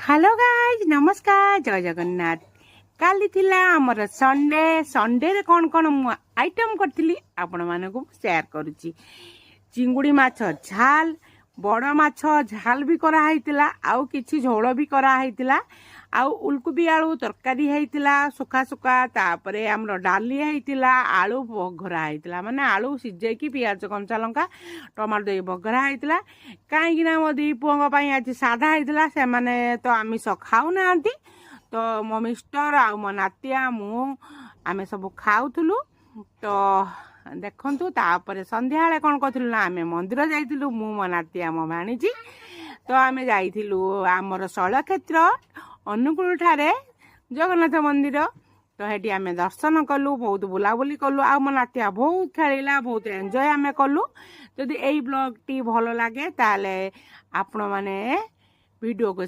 Hello guys नमस्कार जय जगन्नाथ। काली थिला हमर संडे संडे रे कौन कौन आइटम करथिली आपण मानकु शेयर करूची। चिंगुड़ी माछ झाल बड़ माछ झाल भी करा हैतिला आउ किछि झोल भी करा हैतिला आउ उलकुबी आलू तरकारी हैतिला सुखा सुखा तापरे हमरो डाली हैतिला आलू बघरा हैतिला माने आलू सिझे की पियाज कंचा लंका टमाटो दे बघरा हैतिला काई ना मो दी पुंग पई आज सादा हैतिला से माने तो आमिष खाउ नांती तो मो मिस्टर आ मो नातिया मु आमे सब खाउथुलु। तो देखंतु तापरे संध्या बेले कोन करथिलु ना आमे मंदिर जाइथिलु मु मो नातिया मो भाणीजी। तो आमे जाइथिलु हमर शैल क्षेत्र अनुकूल ठारे जगन्नाथ मंदिर। तो हेटी आमे दर्शन कलु बहुत बुलाबुली कलु आ मो नातिया बहुत खेलिला बहुत एंजॉय आमे कलु। जदि एई ब्लॉग टी भलो लागे ताले आपण माने वीडियो को